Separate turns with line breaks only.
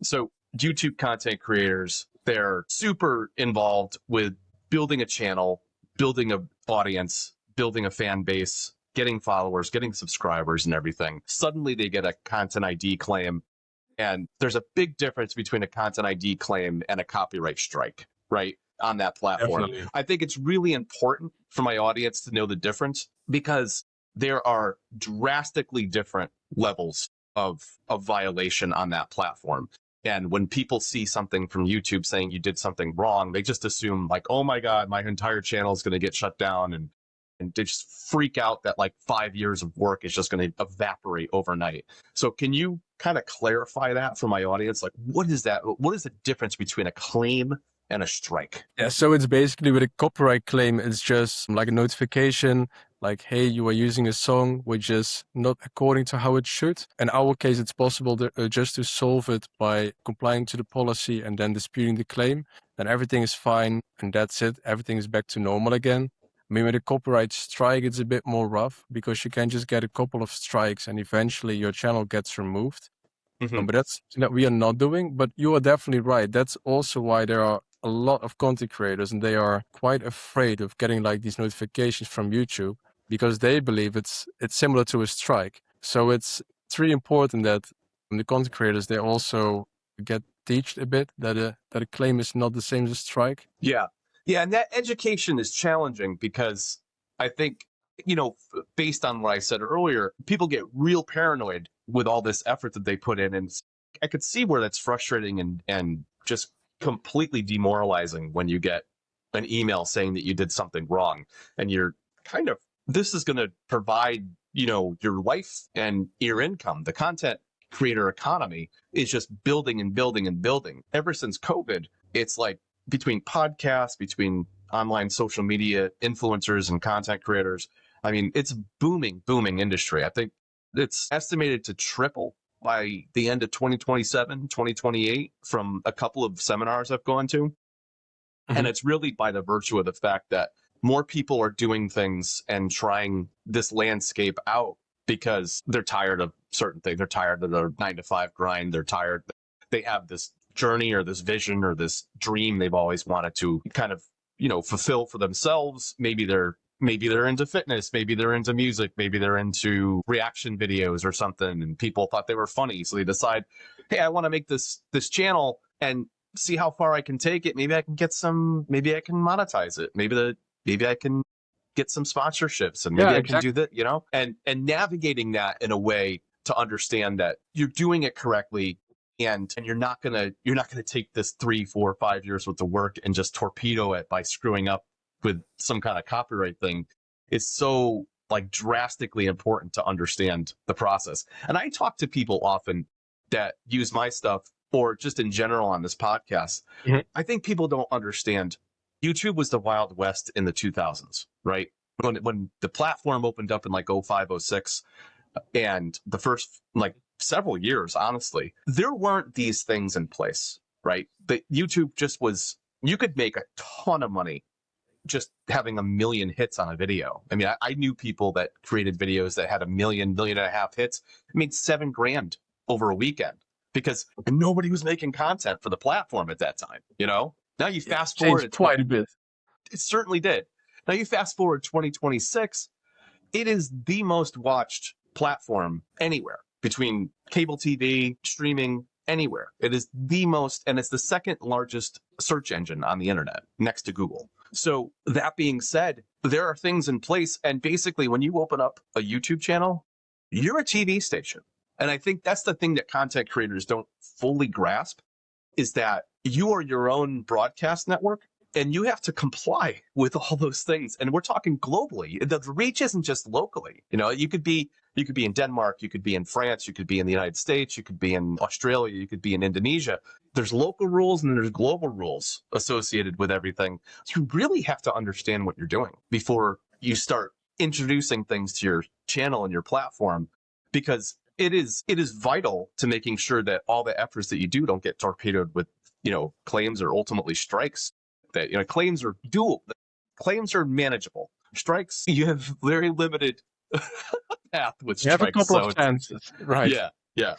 So YouTube content creators, they're super involved with building a channel, building an audience, building a fan base, getting followers, getting subscribers and everything. Suddenly they get a content ID claim. And there's a big difference between a content ID claim and a copyright strike, right? On that platform.
Definitely.
I think it's really important for my audience to know the difference because there are drastically different levels of violation on that platform. And when people see something from YouTube saying you did something wrong, they just assume like, oh my God, my entire channel is going to get shut down. And they just freak out that like 5 years of work is just going to evaporate overnight. So can you kind of clarify that for my audience? Like, what is that? What is the difference between a claim and a strike?
Yeah, so it's basically with a copyright claim, it's just like a notification, like, hey, you are using a song which is not according to how it should. In our case, it's possible just to solve it by complying to the policy and then disputing the claim. Then everything is fine and that's it. Everything is back to normal again. I mean, with a copyright strike, it's a bit more rough because you can just get a couple of strikes and eventually your channel gets removed.
Mm-hmm.
But that's that we are not doing. But you are definitely right. That's also why there are a lot of content creators and they are quite afraid of getting like these notifications from YouTube because they believe it's similar to a strike. So it's really important that the content creators, they also get taught a bit that a claim is not the same as a strike.
Yeah. Yeah. And that education is challenging because I think, you know, based on what I said earlier, people get real paranoid with all this effort that they put in. And I could see where that's frustrating and just completely demoralizing when you get an email saying that you did something wrong and you're kind of, this is going to provide, you know, your life and your income. The content creator economy is just building and building and building. Ever since COVID, it's like between podcasts, between online social media influencers and content creators, I mean, it's a booming industry. I think it's estimated to triple by the end of 2027, 2028 from a couple of seminars I've gone to.
Mm-hmm.
And it's really by the virtue of the fact that more people are doing things and trying this landscape out because they're tired of certain things. They're tired of their 9-to-5 grind. They're tired. They have this journey or this vision or this dream they've always wanted to kind of, you know, fulfill for themselves. Maybe they're into fitness, maybe they're into music, maybe they're into reaction videos or something, and people thought they were funny. So they decide, hey, I want to make this channel and see how far I can take it. Maybe I can monetize it. Maybe I can get some sponsorships and maybe I can do that, you know, and navigating that in a way to understand that you're doing it correctly. And you're not gonna take this 3, 4, 5 years worth of work and just torpedo it by screwing up with some kind of copyright thing. It's so like drastically important to understand the process. And I talk to people often that use my stuff or just in general on this podcast. Mm-hmm. I think people don't understand YouTube was the Wild West in the 2000s, right? When the platform opened up in like 05, 06 and the first like several years, honestly, there weren't these things in place, right? The YouTube just was, you could make a ton of money just having 1 million hits on a video. I mean, I knew people that created videos that had 1 million, 1.5 million hits. I made $7,000 over a weekend because nobody was making content for the platform at that time, you know? Now you fast forward
quite a bit.
It certainly did. Now you fast forward 2026, it is the most watched platform anywhere between cable TV, streaming, anywhere. It is the most, and it's the second largest search engine on the internet next to Google. So that being said, there are things in place. And basically when you open up a YouTube channel, you're a TV station. And I think that's the thing that content creators don't fully grasp is that you are your own broadcast network and you have to comply with all those things. And we're talking globally. The reach isn't just locally. You know, you could be in Denmark, you could be in France, you could be in the United States, you could be in Australia, you could be in Indonesia. There's local rules and there's global rules associated with everything. So you really have to understand what you're doing before you start introducing things to your channel and your platform, because it is vital to making sure that all the efforts that you do don't get torpedoed with, you know, claims or ultimately strikes. That, you know, claims are doable. Claims are manageable. Strikes, you have very limited path with strikes.
You have a couple of chances, right?
Yeah.